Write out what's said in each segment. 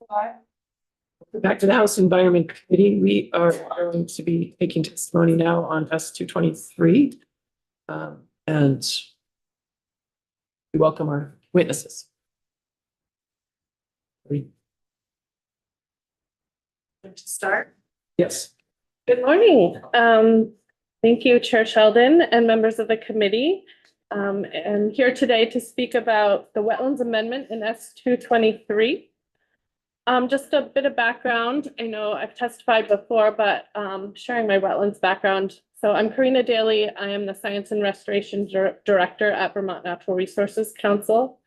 Back to the House Environment Committee. We are going to be taking testimony now on S-223. And we welcome our witnesses. To start? Yes. Good morning. Thank you, Chair Sheldon and members of the committee. I'm here today to speak about the Wetlands Amendment in S-223. Just a bit of background. I know I've testified before, but sharing my wetlands background. So I'm Karina Daly. I am the Science and Restoration Director at Vermont Natural Resources Council.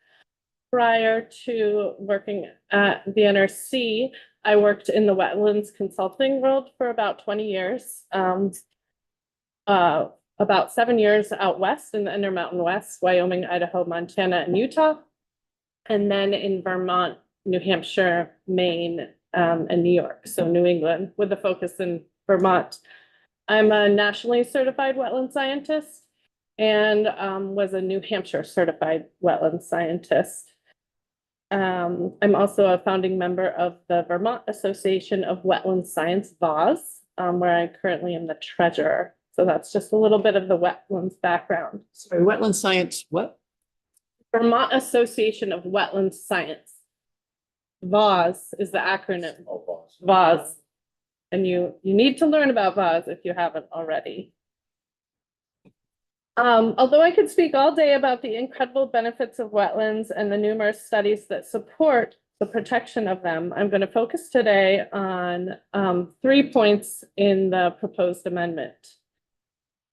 Prior to working at the NRC, I worked in the wetlands consulting world for about 20 years. About 7 years out west in the Intermountain West, Wyoming, Idaho, Montana, and Utah. And then in Vermont, New Hampshire, Maine, and New York, so New England, with a focus in Vermont. I'm a nationally certified wetland scientist and was a New Hampshire certified wetland scientist. I'm also a founding member of the Vermont Association of Wetland Science, VAWS, where I currently am the treasurer. So that's just a little bit of the wetlands background. Sorry, wetland science, what? Vermont Association of Wetland Science. VAWS is the acronym. VAWS. And you need to learn about VAWS if you haven't already. Although I could speak all day about the incredible benefits of wetlands and the numerous studies that support the protection of them, I'm going to focus today on 3 points in the proposed amendment.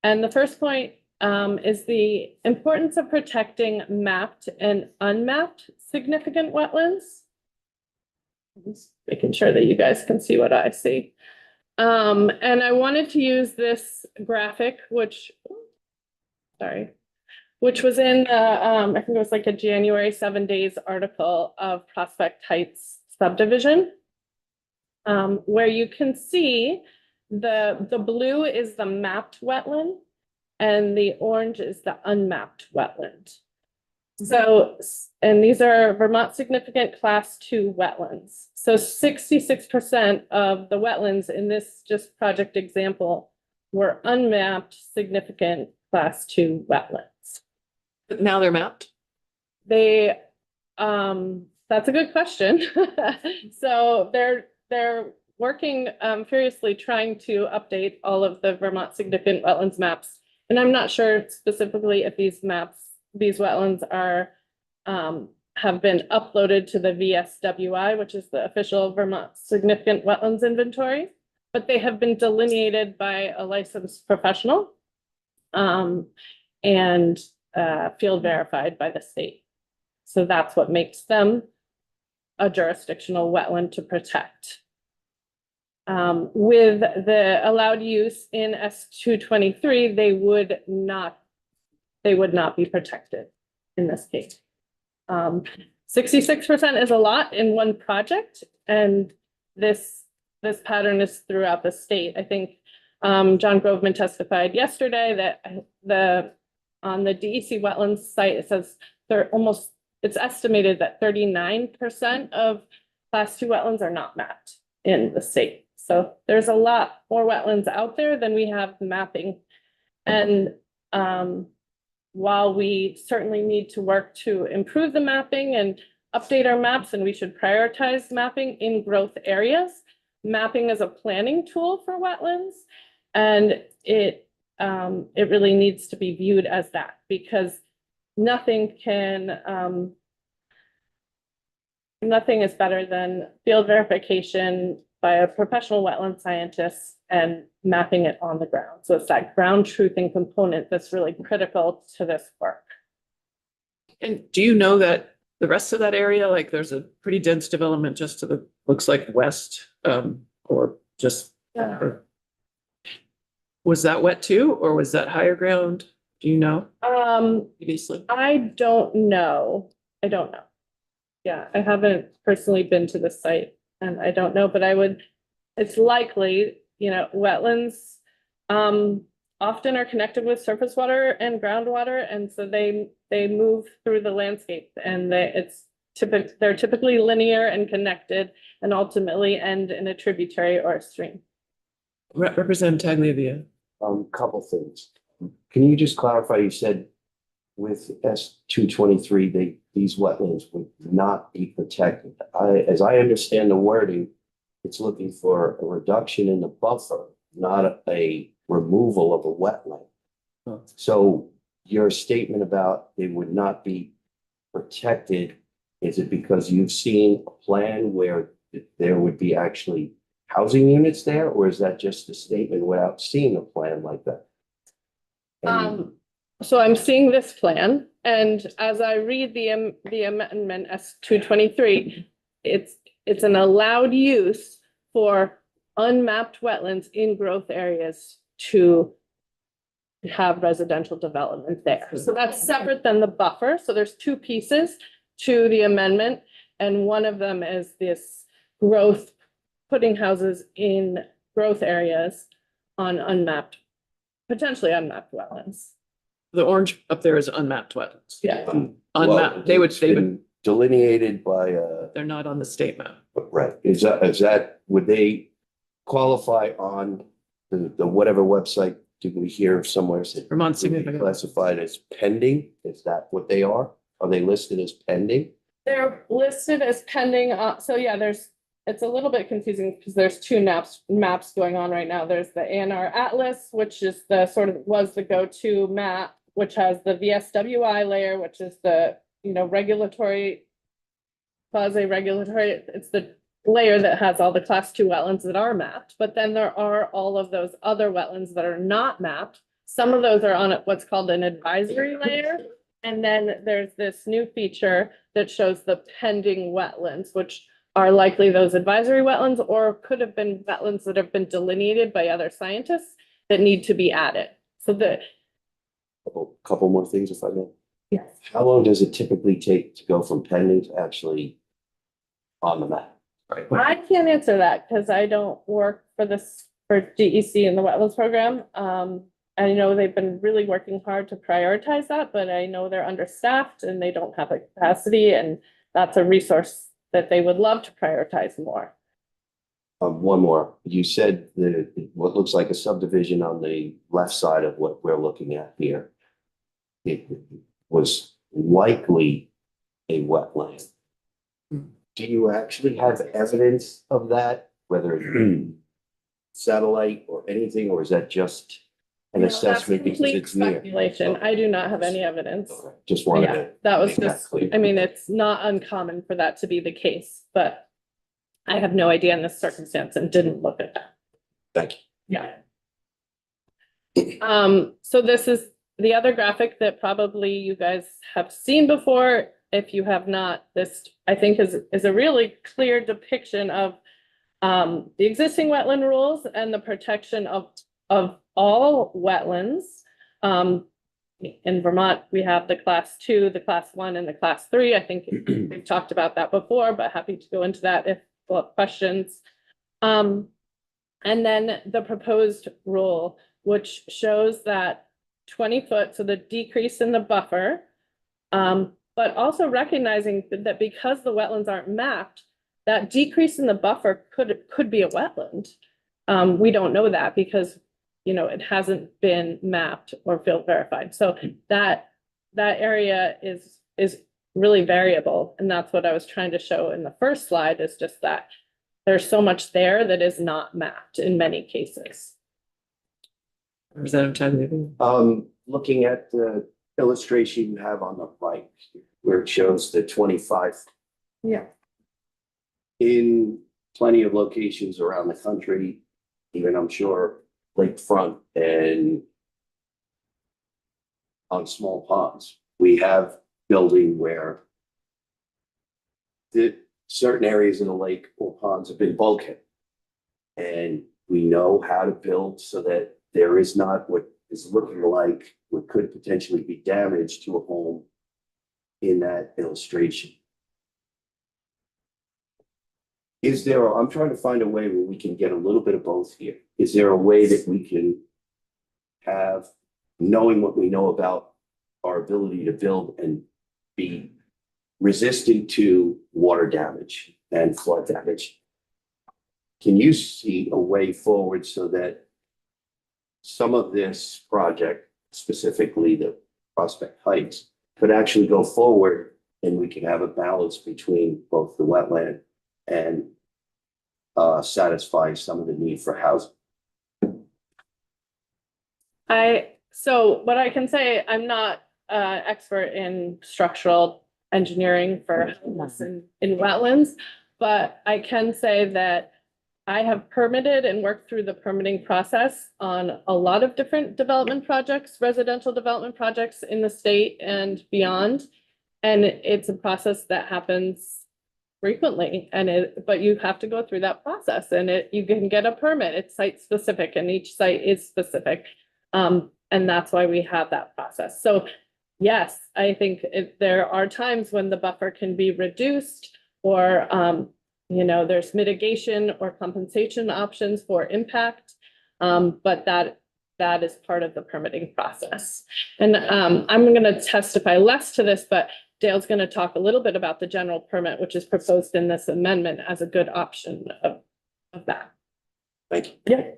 And the first point is the importance of protecting mapped and unmapped significant wetlands. Just making sure that you guys can see what I see. And I wanted to use this graphic, which was in, I think it was like a January 7 Days article of Prospect Heights subdivision, where you can see the blue is the mapped wetland and the orange is the unmapped wetland. So, and these are Vermont significant class 2 wetlands. So 66% of the wetlands in this just project example were unmapped significant class 2 wetlands. But now they're mapped? They, that's a good question. So they're working furiously trying to update all of the Vermont significant wetlands maps. And I'm not sure specifically if these maps, these wetlands are have been uploaded to the VSWI, which is the official Vermont significant wetlands inventory, but they have been delineated by a licensed professional and field verified by the state. So that's what makes them a jurisdictional wetland to protect. With the allowed use in S-223, they would not be protected in this case. 66% is a lot in one project, and this pattern is throughout the state. I think John Groveman testified yesterday that on the DEC wetlands site, it says it's estimated that 39% of class 2 wetlands are not mapped in the state. So there's a lot more wetlands out there than we have mapping. And while we certainly need to work to improve the mapping and update our maps, and we should prioritize mapping in growth areas, mapping is a planning tool for wetlands. And it really needs to be viewed as that, because nothing is better than field verification by a professional wetland scientist and mapping it on the ground. So it's that ground truthing component that's really critical to this work. And do you know that the rest of that area, like there's a pretty dense development just to the, looks like west, or just, was that wet too, or was that higher ground? Do you know? Previously? I don't know. Yeah, I haven't personally been to the site and I don't know, but it's likely, wetlands often are connected with surface water and groundwater. And so they move through the landscape, and they're typically linear and connected and ultimately end in a tributary or a stream. Representative Tagliavia. Couple things. Can you just clarify, you said with S 223, these wetlands would not be protected. As I understand the wording, it's looking for a reduction in the buffer, not a removal of a wetland. Oh. So your statement about they would not be protected, is it because you've seen a plan where there would be actually housing units there, or is that just a statement without seeing a plan like that? So I'm seeing this plan, and as I read the amendment S 223, it's an allowed use for unmapped wetlands in growth areas to have residential development there. So that's separate than the buffer. So there's two pieces to the amendment, and one of them is this growth, putting houses in growth areas on unmapped, potentially unmapped wetlands. The orange up there is unmapped wetlands. Yeah. Unmapped, they would, It's been delineated by, they're not on the state map. right, is that, would they qualify on the whatever website, did we hear somewhere said? Vermont would be significant. Classified as pending, is that what they are? Are they listed as pending? They're listed as pending, so yeah, it's a little bit confusing because there's two maps going on right now. There's the ANR Atlas, which is was the go-to map, which has the VSWI layer, which is the, regulatory, quasi-regulatory, it's the layer that has all the class 2 wetlands that are mapped, but then there are all of those other wetlands that are not mapped. Some of those are on what's called an advisory layer. And then there's this new feature that shows the pending wetlands, which are likely those advisory wetlands or could have been wetlands that have been delineated by other scientists that need to be added. So Couple more things if I may. yes. How long does it typically take to go from pending to actually on the map? Right. I can't answer that because I don't work for DEC in the wetlands program. I know they've been really working hard to prioritize that, but I know they're understaffed and they don't have a capacity, and that's a resource that they would love to prioritize more. One more. You said what looks like a subdivision on the left side of what we're looking at here. It was likely a wetland. Hmm. Do you actually have evidence of that, whether it's satellite or anything, or is that just an No, that's assessment because complete it's near? speculation. I do not have any evidence. Okay. Just wanted Yeah, to. that was make just, clear. I mean, it's not uncommon for that to be the case, but I have no idea in this circumstance and didn't look at that. Thank you. Yeah. So this is the other graphic that probably you guys have seen before. If you have not, this I think is a really clear depiction of the existing wetland rules and the protection of all wetlands. In Vermont, we have the class 2, the class 1, and the class 3. I think we've talked about that before, but happy to go into that if you have questions. And then the proposed rule, which shows that 20 foot, so the decrease in the buffer, but also recognizing that because the wetlands aren't mapped, that decrease in the buffer could be a wetland. We don't know that because it hasn't been mapped or field verified. So that area is really variable. And that's what I was trying to show in the first slide, is just that there's so much there that is not mapped in many cases. Representative Tagliavia. Looking at the illustration you have on the right, where it shows the 25 Yeah. in plenty of locations around the country, even I'm sure lakefront and on small ponds, we have building where the certain areas in the lake or ponds have been bulkhead. And we know how to build so that there is not what is looking like what could potentially be damage to a home in that illustration. I'm trying to find a way where we can get a little bit of both here. Is there a way that we can have, knowing what we know about our ability to build and be resistant to water damage and flood damage. Can you see a way forward so that some of this project, specifically the Prospect Heights, could actually go forward and we can have a balance between both the wetland and satisfy some of the need for housing? So what I can say, I'm not expert in structural engineering for homes in wetlands, but I can say that I have permitted and worked through the permitting process on a lot of different development projects, residential development projects in the state and beyond. And it's a process that happens frequently, but you have to go through that process, and you can get a permit. It's site specific, and each site is specific. And that's why we have that process. So yes, I think there are times when the buffer can be reduced, or there's mitigation or compensation options for impact. But that is part of the permitting process. And I'm going to testify less to this, but Dale's going to talk a little bit about the general permit, which is proposed in this amendment as a good option of that. Thank you. Yeah.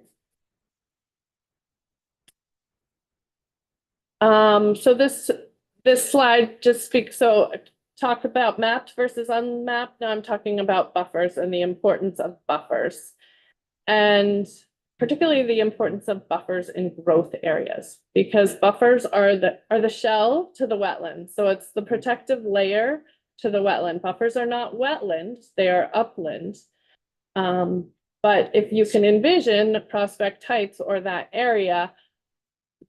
So this slide just speaks, so talk about mapped versus unmapped. Now I'm talking about buffers and the importance of buffers, and particularly the importance of buffers in growth areas, because buffers are the shell to the wetland. So it's the protective layer to the wetland. Buffers are not wetland, they are upland. But if you can envision Prospect Heights or that area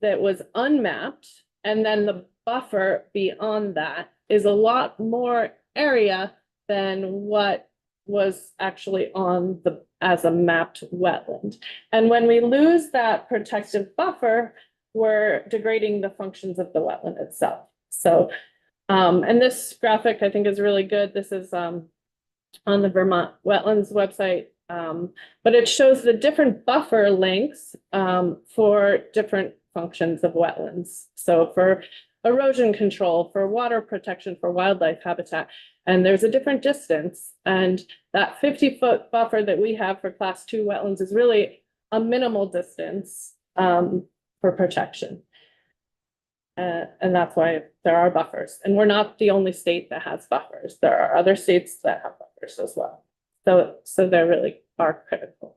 that was unmapped, and then the buffer beyond that is a lot more area than what was actually on as a mapped wetland. And when we lose that protective buffer, we're degrading the functions of the wetland itself. So, and this graphic I think is really good. This is on the Vermont Wetlands website, but it shows the different buffer lengths for different functions of wetlands. So for erosion control, for water protection, for wildlife habitat, and there's a different distance. And that 50-foot buffer that we have for class 2 wetlands is really a minimal distance for protection. And that's why there are buffers. And we're not the only state that has buffers. There are other states that have buffers as well. So they really are critical.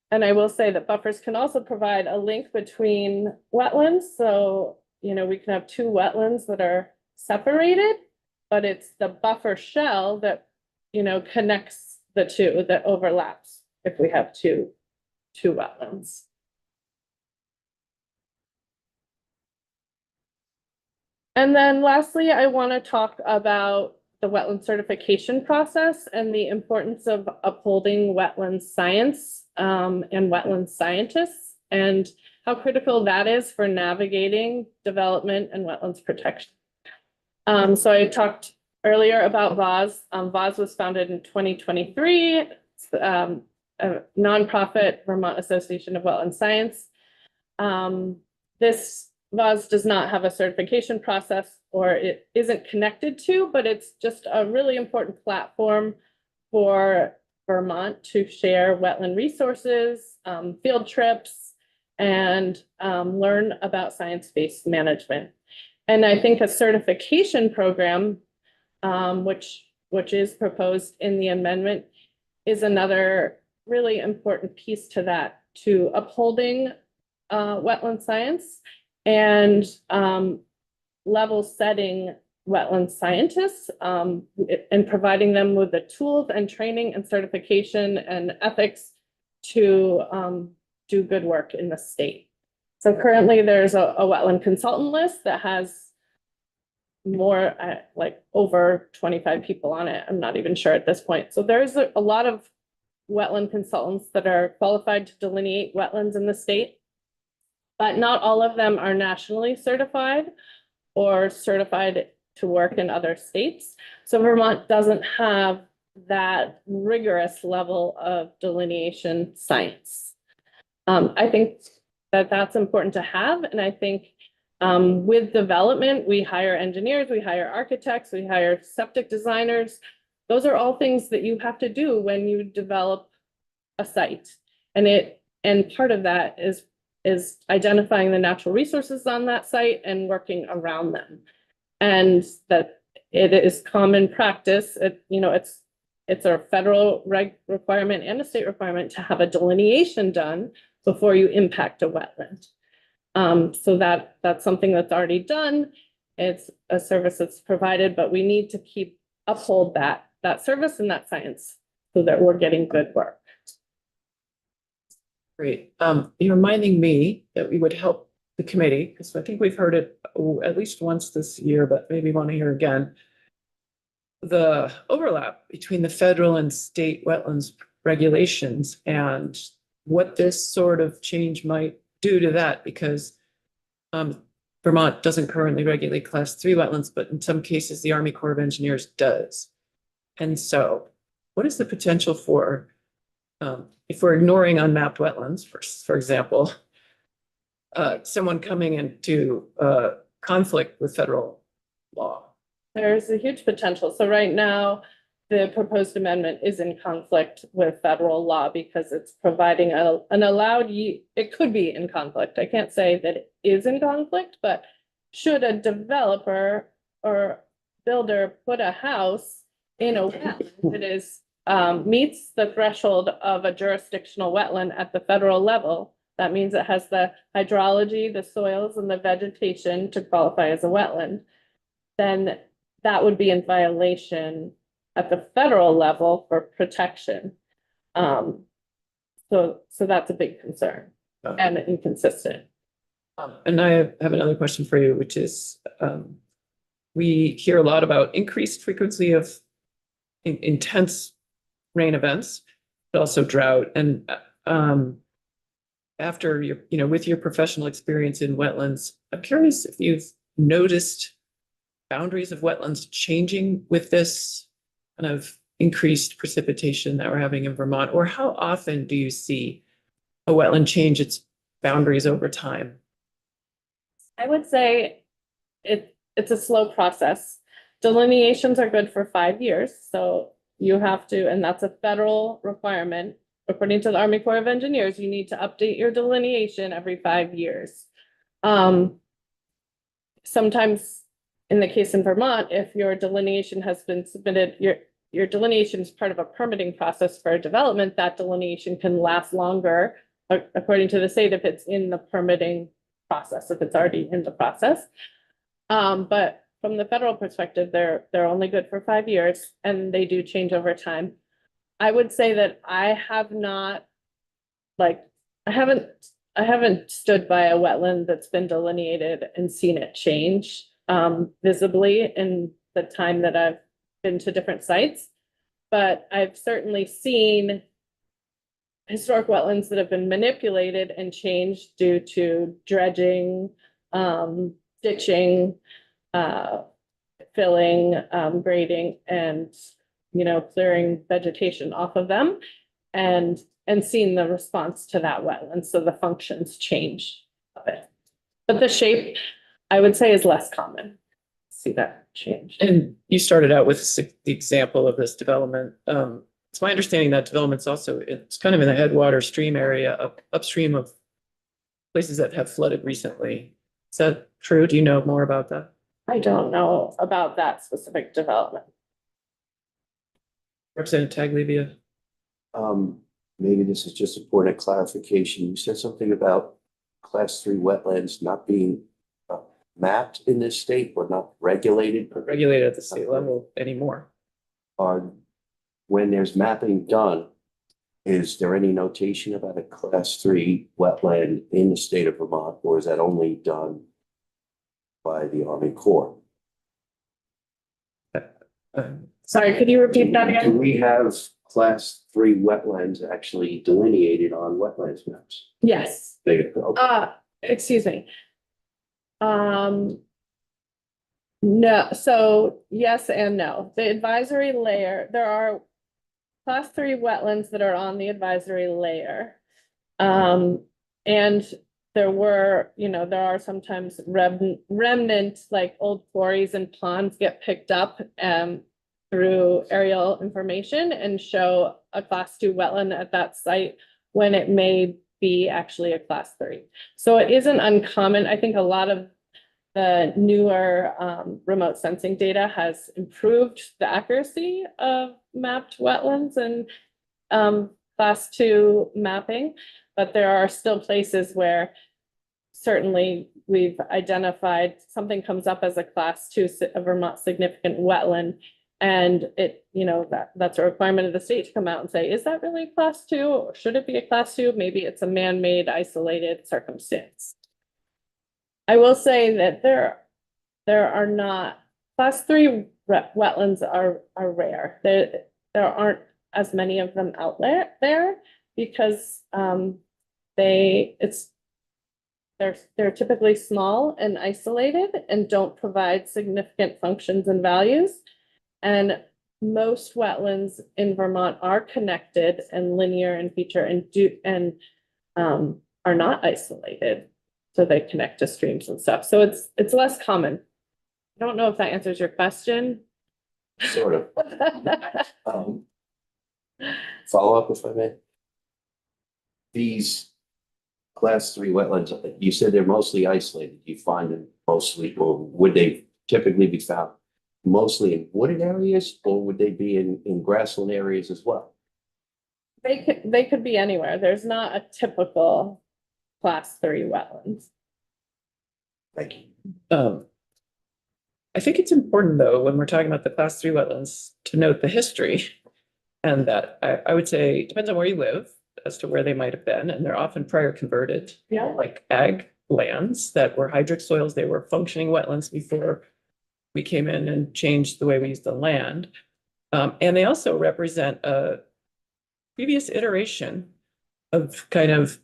And I will say that buffers can also provide a link between wetlands. So, we can have two wetlands that are separated, but it's the buffer shell that, connects the two, that overlaps if we have two wetlands. And then lastly, I want to talk about the wetland certification process and the importance of upholding wetland science and wetland scientists, and how critical that is for navigating development and wetlands protection. So I talked earlier about VAWS. VAWS was founded in 2023. It's a nonprofit Vermont Association of Wetland Science. This VAWS does not have a certification process, or it isn't connected to, but it's just a really important platform for Vermont to share wetland resources, field trips, and learn about science-based management. And I think a certification program, which is proposed in the amendment, is another really important piece to that, to upholding wetland science and level setting wetland scientists and providing them with the tools and training and certification and ethics to do good work in the state. So currently there's a wetland consultant list that has more, like over 25 people on it. I'm not even sure at this point. So there's a lot of wetland consultants that are qualified to delineate wetlands in the state, but not all of them are nationally certified or certified to work in other states. So Vermont doesn't have that rigorous level of delineation science. I think that that's important to have, and I think With development, we hire engineers, we hire architects, we hire septic designers. Those are all things that you have to do when you develop a site. And part of that is identifying the natural resources on that site and working around them. And that it is common practice, it's a federal requirement and a state requirement to have a delineation done before you impact a wetland. So that's something that's already done. It's a service that's provided, but we need to uphold that service and that science so that we're getting good work. Great. You're reminding me that we would help the committee, because I think we've heard it at least once this year, but maybe want to hear again. The overlap between the federal and state wetlands regulations and what this sort of change might do to that, because Vermont doesn't currently regulate class 3 wetlands, but in some cases the Army Corps of Engineers does. And so what is the potential for, if we're ignoring unmapped wetlands, for example, someone coming into conflict with federal law? There's a huge potential. So right now, the proposed amendment is in conflict with federal law because it's providing an allowed, it could be in conflict. I can't say that it is in conflict, but should a developer or builder put a house in a wetland that is meets the threshold of a jurisdictional wetland at the federal level, that means it has the hydrology, the soils, and the vegetation to qualify as a wetland, then that would be in violation at the federal level for protection. So that's a big concern and inconsistent. And I have another question for you, which is, we hear a lot about increased frequency of intense rain events, but also drought. And after with your professional experience in wetlands, I'm curious if you've noticed boundaries of wetlands changing with this kind of increased precipitation that we're having in Vermont, or how often do you see a wetland change its boundaries over time? I would say it's a slow process. Delineations are good for 5 years, so you have to, and that's a federal requirement. According to the Army Corps of Engineers, you need to update your delineation every 5 years. Sometimes, in the case in Vermont, if your delineation has been submitted, your delineation is part of a permitting process for a development, that delineation can last longer, according to the state, if it's in the permitting process, if it's already in the process. But from the federal perspective, they're only good for 5 years, and they do change over time. I would say that I haven't stood by a wetland that's been delineated and seen it change visibly in the time that I've been to different sites. But I've certainly seen historic wetlands that have been manipulated and changed due to dredging, ditching, filling, grading, and clearing vegetation off of them, and seeing the response to that wetland. So the functions change of it. But the shape, I would say, is less common. See that change. And you started out with the example of this development. It's my understanding that development's also, it's kind of in the headwater stream area upstream of places that have flooded recently. Is that true? Do you know more about that? I don't know about that specific development. Representative Taglivia? Maybe this is just a point of clarification. You said something about class 3 wetlands not being mapped in this state or not regulated. Regulated at the state level anymore. When there's mapping done, is there any notation about a class 3 wetland in the state of Vermont, or is that only done by the Army Corps? Sorry, could you repeat that Do again? we have class 3 wetlands actually delineated on wetlands maps? Yes. There you go. Excuse me. No, so yes and no. The advisory layer, there are class 3 wetlands that are on the advisory layer. And there were, there are sometimes remnant, like old quarries and ponds get picked up through aerial information and show a class 2 wetland at that site when it may be actually a class 3. So it isn't uncommon. I think a lot of the newer remote sensing data has improved the accuracy of mapped wetlands and class 2 mapping, but there are still places where certainly we've identified something comes up as a class 2 a Vermont significant wetland. And it, that's a requirement of the state to come out and say, is that really a class 2 or should it be a class 2? Maybe it's a man-made isolated circumstance. I will say that there are not class 3 wetlands are rare. There aren't as many of them out there because they're typically small and isolated and don't provide significant functions and values. And most wetlands in Vermont are connected and linear in feature and are not isolated. So they connect to streams and stuff. So it's less common. I don't know if that answers your question. Sort of. Follow up if I may. These class 3 wetlands, you said they're mostly isolated. You find them mostly, or would they typically be found mostly in wooded areas, or would they be in grassland areas as well? They could be anywhere. There's not a typical class 3 wetlands. Thank you. I think it's important, though, when we're talking about the class 3 wetlands, to note the history. And that I would say it depends on where you live as to where they might have been. And they're often prior converted, like ag lands that were hydric soils. They were functioning wetlands before we came in and changed the way we used the land. And they also represent a previous iteration of kind of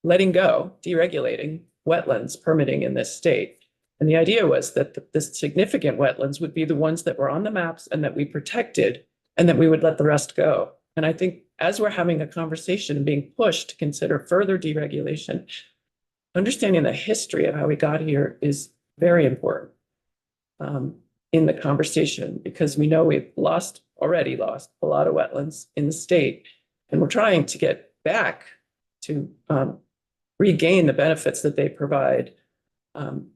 letting go, deregulating wetlands permitting in this state. And the idea was that the significant wetlands would be the ones that were on the maps and that we protected, and that we would let the rest go. And I think as we're having a conversation and being pushed to consider further deregulation, understanding the history of how we got here is very important in the conversation, because we know we've already lost a lot of wetlands in the state, and we're trying to get back to regain the benefits that they provide. And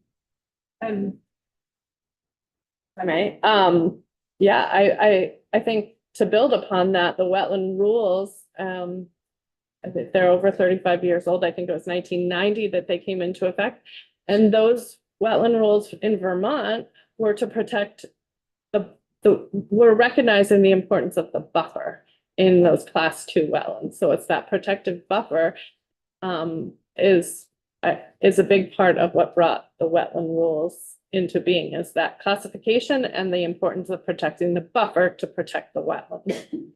I may, I think to build upon that, the wetland rules, they're over 35 years old. I think it was 1990 that they came into effect. And those wetland rules in Vermont were to protect we're recognizing the importance of the buffer in those class 2 wetlands. So it's that protective buffer is a big part of what brought the wetland rules into being, is that classification and the importance of protecting the buffer to protect the wetland.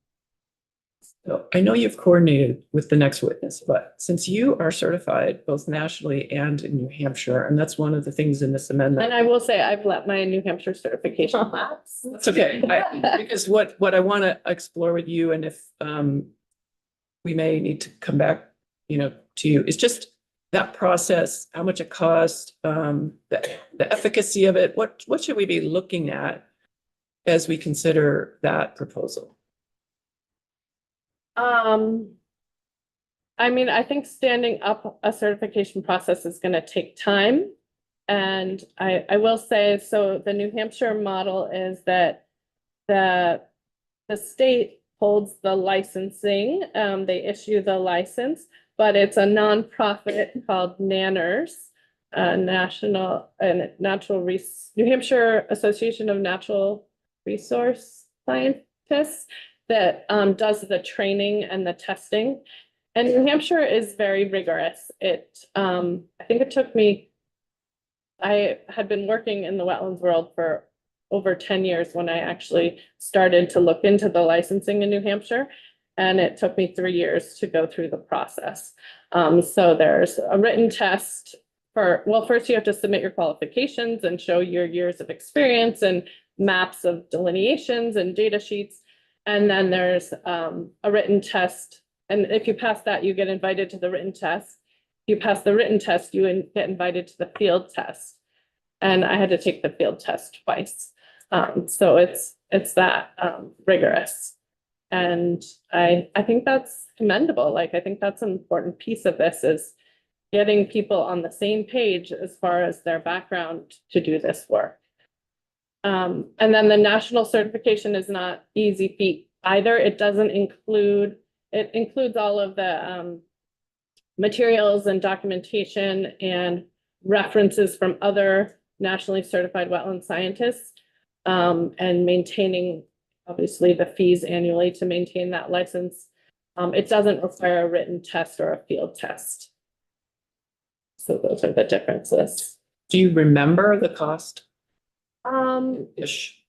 So I know you've coordinated with the next witness, but since you are certified both nationally and in New Hampshire, and that's one of the things in this amendment. And I will say I've let my New Hampshire certification lapse. That's okay, because what I want to explore with you, and if we may need to come back, to you, is just that process, how much it costs, the efficacy of it. What should we be looking at as we consider that proposal? I think standing up a certification process is going to take time. And I will say, so the New Hampshire model is that the state holds the licensing, they issue the license, but it's a nonprofit called NANNERS, New Hampshire Association of Natural Resource Scientists, that does the training and the testing. And New Hampshire is very rigorous. I think it took me, I had been working in the wetlands world for over 10 years when I actually started to look into the licensing in New Hampshire. And it took me 3 years to go through the process. So there's a written test first you have to submit your qualifications and show your years of experience and maps of delineations and data sheets. And then there's a written test. And if you pass that, you get invited to the written test. you pass the written test, get invited to the field test. And I had to take the field test twice. So it's that rigorous. And I think that's commendable. Like, I think that's an important piece of this is getting people on the same page as far as their background to do this work. And then the national certification is not easy feat either. It includes all of the materials and documentation and references from other nationally certified wetland scientists, and maintaining obviously the fees annually to maintain that license. It doesn't require a written test or a field test. So those are the differences. Do you remember the cost? Ish.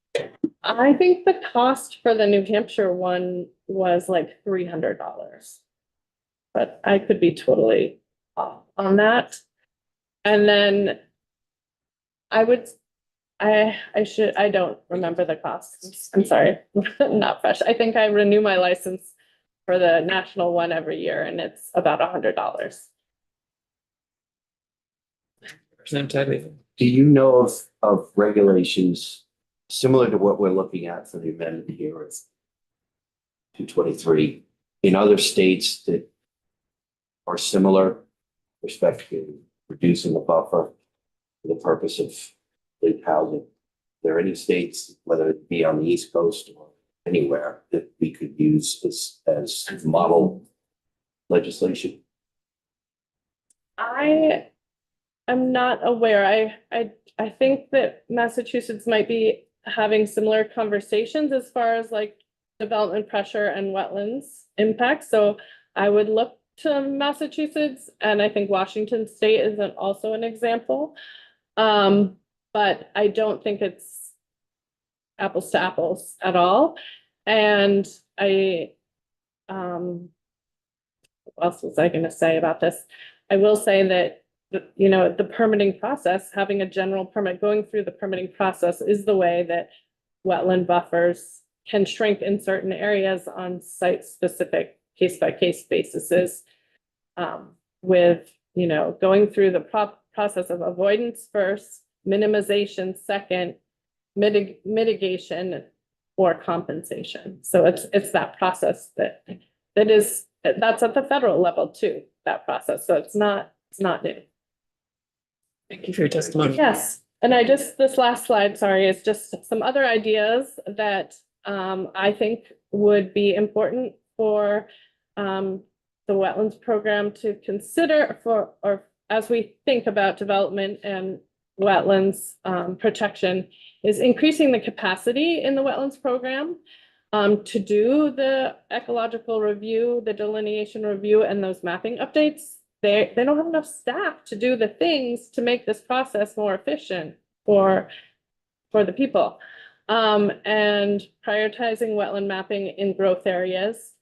I think the cost for the New Hampshire one was like $300, but I could be totally off on that. And then I don't remember the cost. I'm sorry, not fresh. I think I renew my license for the national one every year and it's about $100. Do you know of regulations similar to what we're looking at for the amendment here of 223 in other states that are similar with respect to reducing the buffer for the purpose of lake housing? Are there any states, whether it be on the East Coast or anywhere, that we could use as model legislation? I'm not aware. I think that Massachusetts might be having similar conversations as far as like development pressure and wetlands impact. So I would look to Massachusetts, and I think Washington State is also an example. But I don't think it's apples to apples at all. And what else was I going to say about this? I will say that the permitting process, having a general permit, going through the permitting process is the way that wetland buffers can shrink in certain areas on site-specific case-by-case basis, with, going through the process of avoidance first, minimization second, mitigation or compensation. So it's that process that's at the federal level too, that process. So it's not new. Thank you for your testimony. Yes, and this last slide, sorry, is just some other ideas that I think would be important for the wetlands program to consider or as we think about development and wetlands protection, is increasing the capacity in the wetlands program to do the ecological review, the delineation review, and those mapping updates. They don't have enough staff to do the things to make this process more efficient for the people. And prioritizing wetland mapping in growth areas,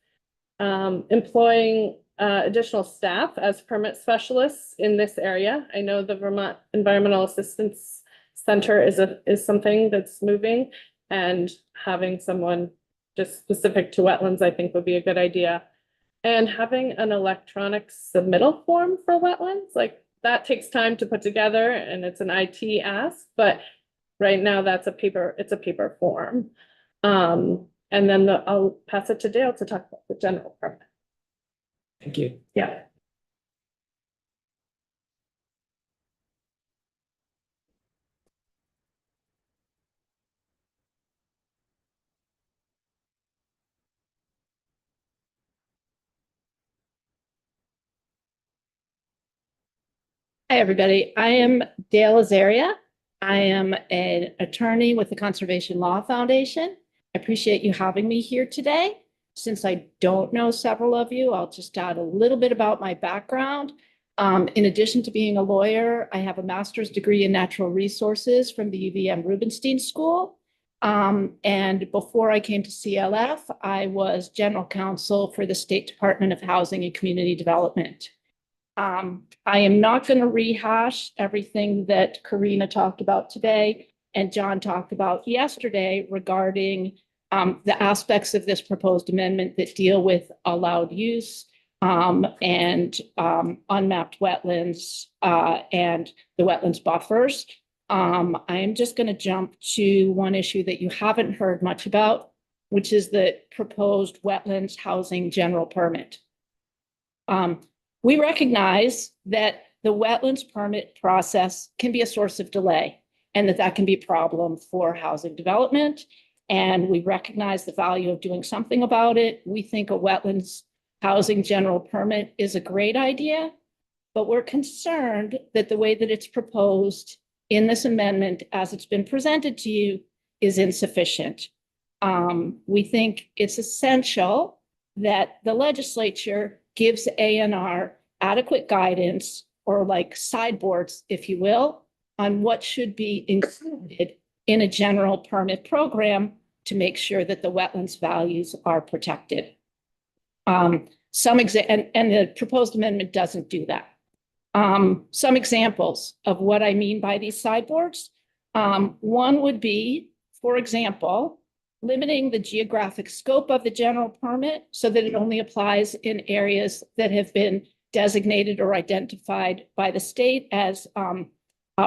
employing additional staff as permit specialists in this area. I know the Vermont Environmental Assistance Center is something that's moving, and having someone just specific to wetlands, I think would be a good idea. And having an electronic submittal form for wetlands, like that takes time to put together and it's an IT ask, but right now it's a paper form. And then I'll pass it to Dale to talk about the general permit. Thank you. Yeah. Hi, everybody. I am Dale Azaria. I am an attorney with the Conservation Law Foundation. I appreciate you having me here today. Since I don't know several of you, I'll just add a little bit about my background. In addition to being a lawyer, I have a master's degree in natural resources from the UVM Rubenstein School. And before I came to CLF, I was general counsel for the State Department of Housing and Community Development. I am not going to rehash everything that Karina talked about today and John talked about yesterday regarding the aspects of this proposed amendment that deal with allowed use, and unmapped wetlands and the wetlands buffers. I am just going to jump to one issue that you haven't heard much about, which is the proposed wetlands housing general permit. We recognize that the wetlands permit process can be a source of delay and that can be a problem for housing development. And we recognize the value of doing something about it. We think a wetlands housing general permit is a great idea, but we're concerned that the way that it's proposed in this amendment, as it's been presented to you, is insufficient. We think it's essential that the legislature gives ANR adequate guidance, or like sideboards, if you will, on what should be included in a general permit program to make sure that the wetlands values are protected. And the proposed amendment doesn't do that. Some examples of what I mean by these sideboards. One would be, for example, limiting the geographic scope of the general permit so that it only applies in areas that have been designated or identified by the state as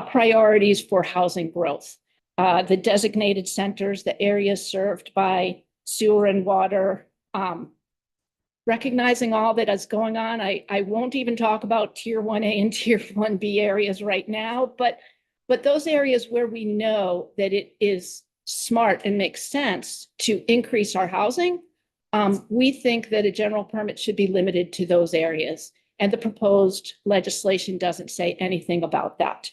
priorities for housing growth. The designated centers, the areas served by sewer and water, recognizing all that is going on. I won't even talk about tier 1A and tier 1B areas right now, but those areas where we know that it is smart and makes sense to increase our housing, we think that a general permit should be limited to those areas. And the proposed legislation doesn't say anything about that.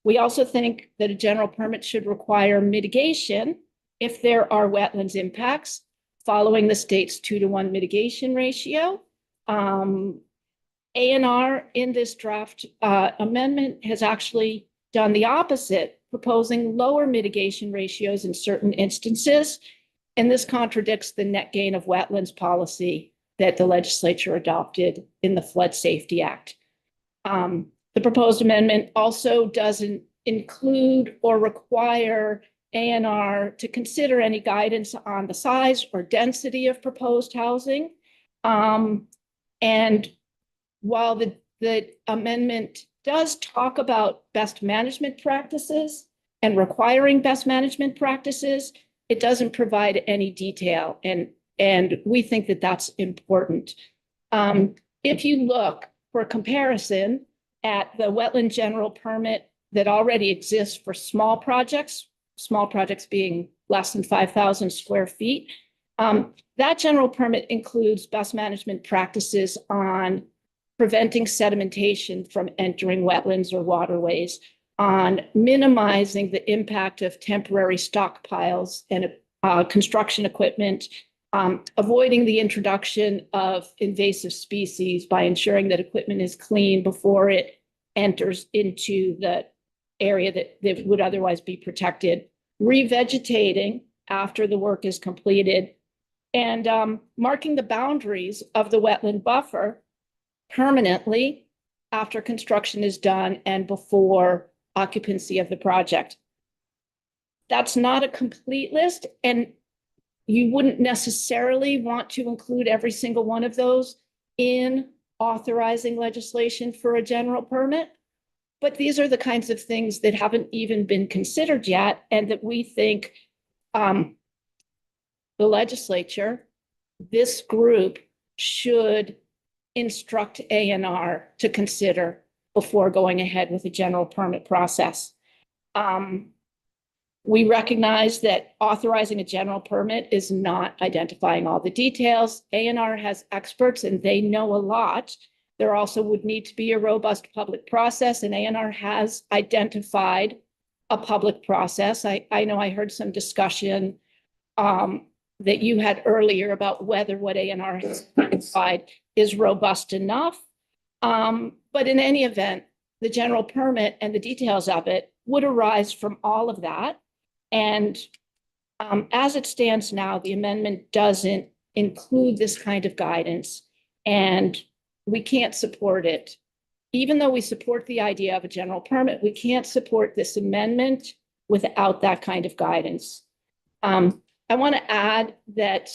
We also think that a general permit should require mitigation if there are wetlands impacts following the state's 2-to-1 mitigation ratio. ANR in this draft amendment has actually done the opposite, proposing lower mitigation ratios in certain instances. And this contradicts the net gain of wetlands policy that the legislature adopted in the Flood Safety Act. The proposed amendment also doesn't include or require ANR to consider any guidance on the size or density of proposed housing. And while the amendment does talk about best management practices and requiring best management practices, it doesn't provide any detail. And we think that that's important. If you look for comparison at the wetland general permit that already exists for small projects being less than 5,000 square feet, that general permit includes best management practices on preventing sedimentation from entering wetlands or waterways, on minimizing the impact of temporary stockpiles and construction equipment, avoiding the introduction of invasive species by ensuring that equipment is clean before it enters into the area that would otherwise be protected, revegetating after the work is completed, and marking the boundaries of the wetland buffer permanently after construction is done and before occupancy of the project. That's not a complete list, and you wouldn't necessarily want to include every single one of those in authorizing legislation for a general permit. But these are the kinds of things that haven't even been considered yet, and that we think the legislature, this group, should instruct ANR to consider before going ahead with a general permit process. We recognize that authorizing a general permit is not identifying all the details. ANR has experts and they know a lot. There also would need to be a robust public process, and ANR has identified a public process. I know I heard some discussion that you had earlier about whether what ANR has identified is robust enough. But in any event, the general permit and the details of it would arise from all of that. And as it stands now, the amendment doesn't include this kind of guidance, and we can't support it. Even though we support the idea of a general permit, we can't support this amendment without that kind of guidance. I want to add that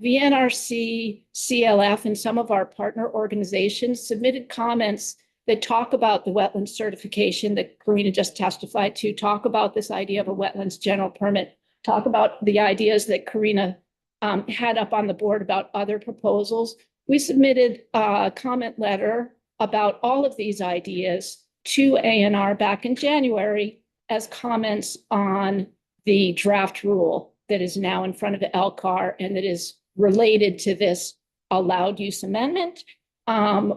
VNRC, CLF, and some of our partner organizations submitted comments that talk about the wetland certification that Karina just testified to, talk about this idea of a wetlands general permit, talk about the ideas that Karina had up on the board about other proposals. We submitted a comment letter about all of these ideas to ANR back in January as comments on the draft rule that is now in front of the LCAR and that is related to this allowed use amendment.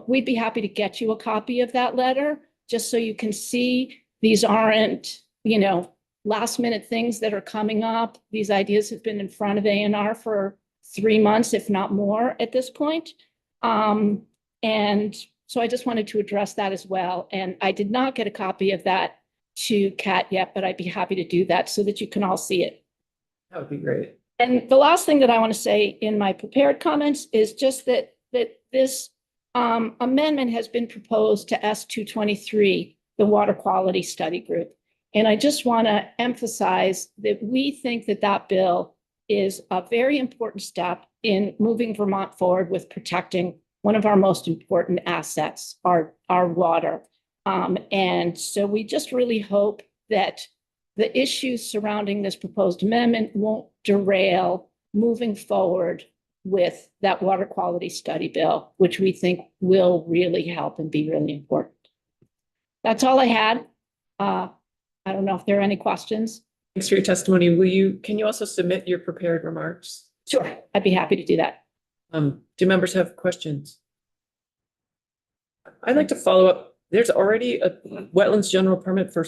We'd be happy to get you a copy of that letter, just so you can see these aren't, last minute things that are coming up. These ideas have been in front of ANR for 3 months, if not more at this point. And so I just wanted to address that as well. And I did not get a copy of that to Kat yet, but I'd be happy to do that so that you can all see it. That would be great. And the last thing that I want to say in my prepared comments is just that this amendment has been proposed to S223, the Water Quality Study Group. And I just want to emphasize that we think that that bill is a very important step in moving Vermont forward with protecting one of our most important assets, our water. And so we just really hope that the issues surrounding this proposed amendment won't derail moving forward with that water quality study bill, which we think will really help and be really important. That's all I had. I don't know if there are any questions. Thanks for your testimony. Can you also submit your prepared remarks? Sure, I'd be happy to do that. Do members have questions? I'd like to follow up. There's already a wetlands general permit for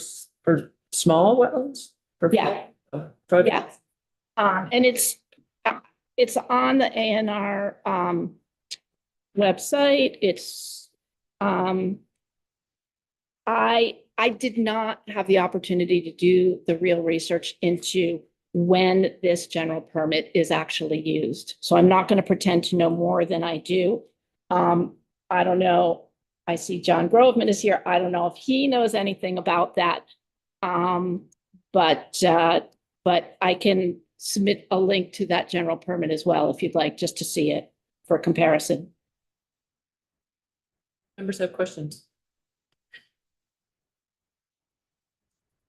small wetlands? Yeah. Project? Yeah. And it's on the ANR website. It's I did not have the opportunity to do the real research into when this general permit is actually used. So I'm not going to pretend to know more than I do. I don't know. I see John Groveman is here. I don't know if he knows anything about that. But I can submit a link to that general permit as well, if you'd like, just to see it for comparison. Members have questions?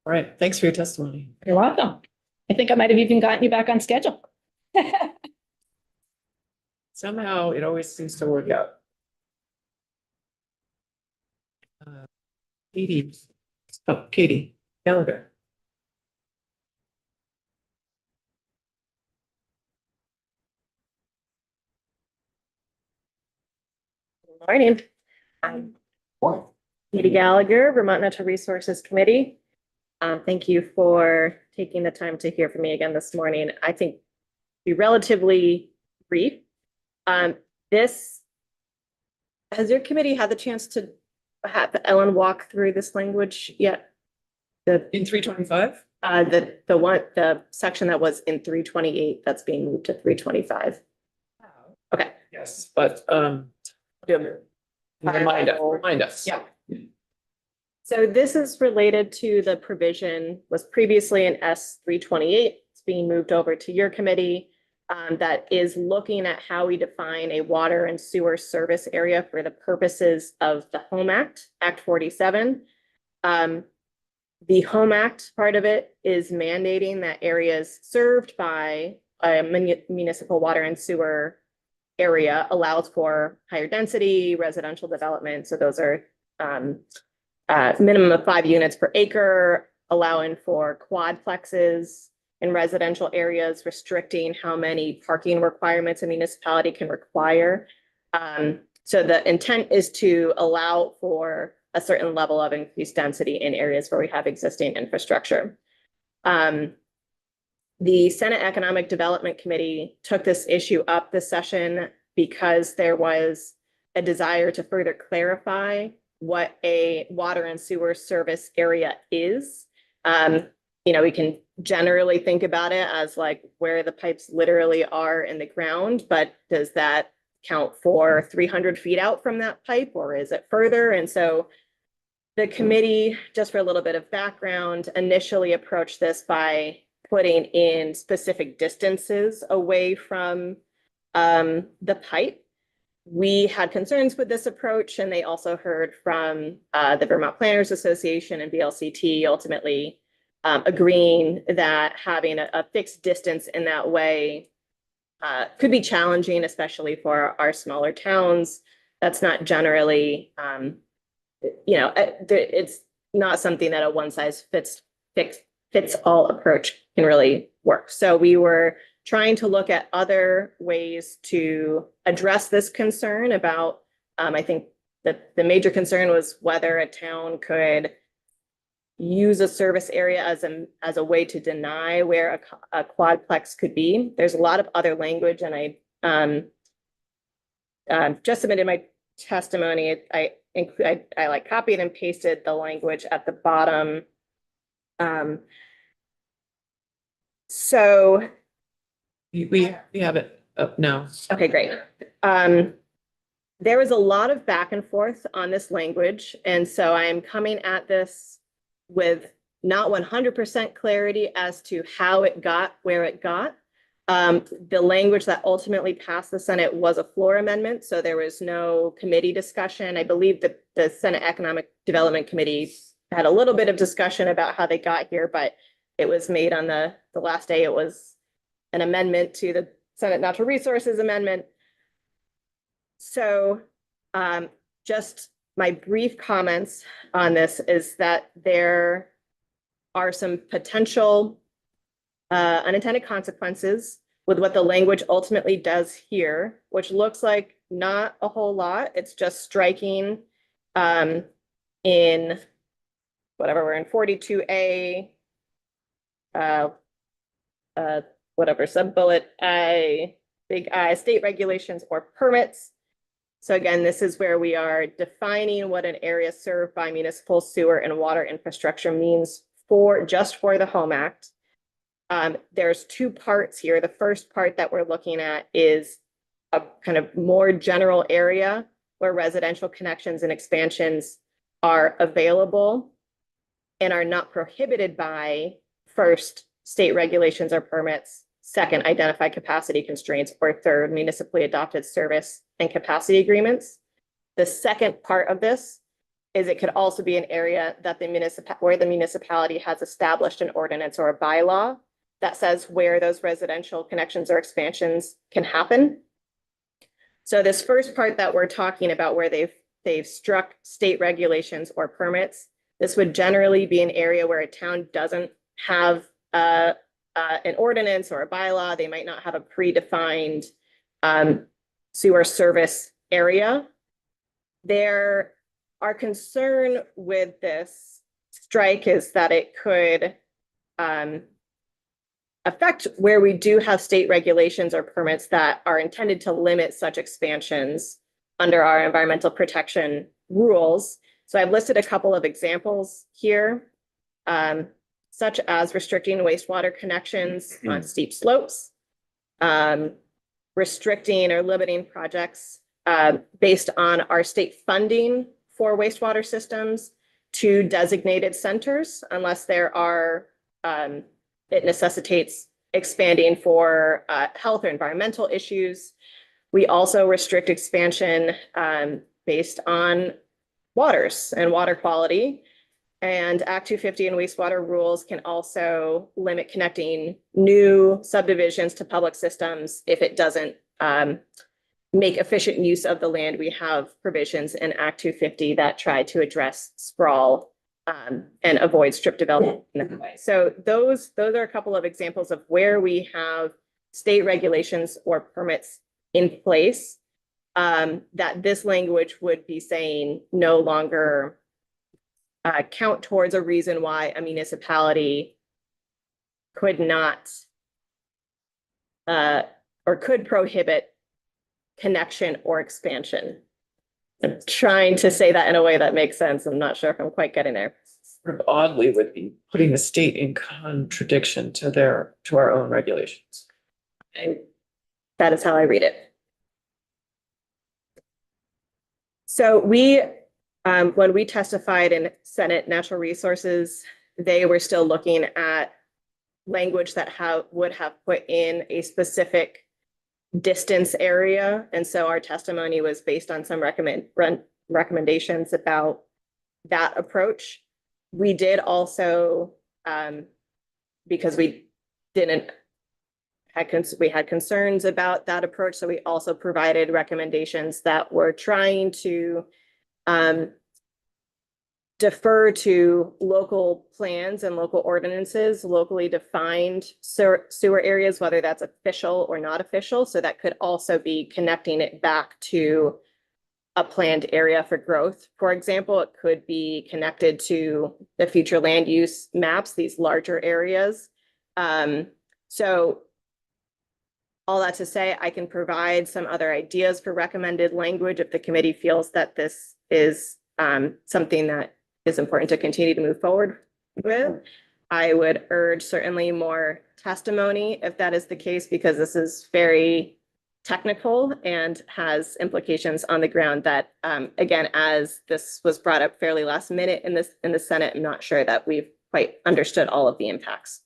All right, thanks for your testimony. You're welcome. I think I might have even gotten you back on schedule. Somehow it always seems to work out. Katie Gallagher. Good morning. I'm Katie Gallagher, Vermont Natural Resources Committee. Thank you for taking the time to hear from me again this morning. I think be relatively brief. Has your committee had the chance to have Ellen walk through this language yet? In 325? The section that was in 328 that's being moved to 325. Okay. Yes, but remind us. Yeah. So this is related to the provision was previously in S328. It's being moved over to your committee that is looking at how we define a water and sewer service area for the purposes of the Home Act, Act 47. The Home Act part of it is mandating that areas served by a municipal water and sewer area allows for higher density residential development. So those are minimum of 5 units per acre, allowing for quadplexes in residential areas, restricting how many parking requirements a municipality can require. So the intent is to allow for a certain level of increased density in areas where we have existing infrastructure. The Senate Economic Development Committee took this issue up this session because there was a desire to further clarify what a water and sewer service area is. We can generally think about it as like where the pipes literally are in the ground, but does that count for 300 feet out from that pipe, or is it further? And so the committee, just for a little bit of background, initially approached this by putting in specific distances away from the pipe. We had concerns with this approach, and they also heard from the Vermont Planners Association and VLCT ultimately agreeing that having a fixed distance in that way could be challenging, especially for our smaller towns. That's not generally, it's not something that a one size fits all approach can really work. So we were trying to look at other ways to address this concern about, I think that the major concern was whether a town could use a service area as a way to deny where a quadplex could be. There's a lot of other language, and I just submitted my testimony. I like copied and pasted the language at the bottom. So We have it up now. okay, great. There was a lot of back and forth on this language, and so I am coming at this with not 100% clarity as to how it got where it got. The language that ultimately passed the Senate was a floor amendment, so there was no committee discussion. I believe that the Senate Economic Development Committee had a little bit of discussion about how they got here, but it was made on the last day. It was an amendment to the Senate Natural Resources Amendment. So just my brief comments on this is that there are some potential unintended consequences with what the language ultimately does here, which looks like not a whole lot. It's just striking in whatever we're in 42A, whatever sub-bullet I, big I, state regulations or permits. So again, this is where we are defining what an area served by municipal sewer and water infrastructure means just for the Home Act. There's two parts here. The first part that we're looking at is a kind of more general area where residential connections and expansions are available and are not prohibited by, first, state regulations or permits, second, identify capacity constraints, or third, municipally adopted service and capacity agreements. The second part of this is it could also be an area that where the municipality has established an ordinance or a bylaw that says where those residential connections or expansions can happen. So this first part that we're talking about, where they've struck state regulations or permits, this would generally be an area where a town doesn't have an ordinance or a bylaw. They might not have a predefined sewer service area. Our concern with this strike is that it could affect where we do have state regulations or permits that are intended to limit such expansions under our environmental protection rules. So I've listed a couple of examples here, such as restricting wastewater connections on steep slopes, restricting or limiting projects based on our state funding for wastewater systems to designated centers, unless there are, it necessitates expanding for health or environmental issues. We also restrict expansion based on waters and water quality. And Act 250 and wastewater rules can also limit connecting new subdivisions to public systems if it doesn't make efficient use of the land. We have provisions in Act 250 that try to address sprawl and avoid strip development in that way. So those are a couple of examples of where we have state regulations or permits in place that this language would be saying no longer count towards a reason why a municipality could not or could prohibit connection or expansion. I'm trying to say that in a way that makes sense. I'm not sure if I'm quite getting there. Sort of oddly would be putting the state in contradiction to our own regulations. And that is how I read it. So when we testified in Senate Natural Resources, they were still looking at language that would have put in a specific distance area. And so our testimony was based on some recommendations about that approach. We did also, because we had concerns about that approach, so we also provided recommendations that were trying to defer to local plans and local ordinances, locally defined sewer areas, whether that's official or not official. So that could also be connecting it back to a planned area for growth. For example, it could be connected to the future land use maps, these larger areas. So all that to say, I can provide some other ideas for recommended language if the committee feels that this is something that is important to continue to move forward with. I would urge certainly more testimony if that is the case, because this is very technical and has implications on the ground that, again, as this was brought up fairly last minute in the Senate, I'm not sure that we've quite understood all of the impacts.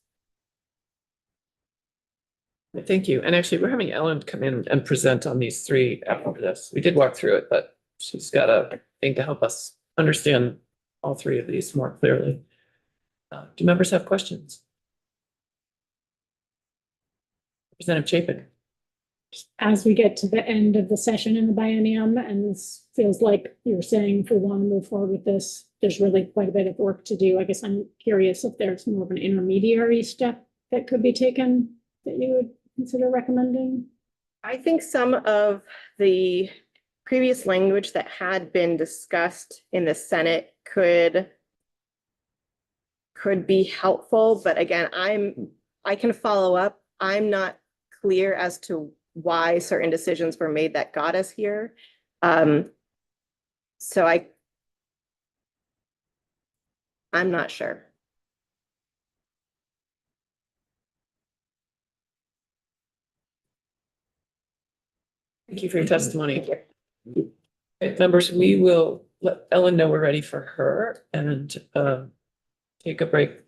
Thank you. And actually, we're having Ellen come in and present on these three after this. We did walk through it, but she's got a thing to help us understand all three of these more clearly. Do members have questions? Representative Chapin. As we get to the end of the session in the biennium, and this feels like you're saying if we want to move forward with this, there's really quite a bit of work to do. I guess I'm curious if there's more of an intermediary step that could be taken that you would consider recommending. I think some of the previous language that had been discussed in the Senate could be helpful, but again, I can follow up. I'm not clear as to why certain decisions were made that got us here. So I'm not sure. Thank you for your testimony. Okay, members, we will let Ellen know we're ready for her and take a break.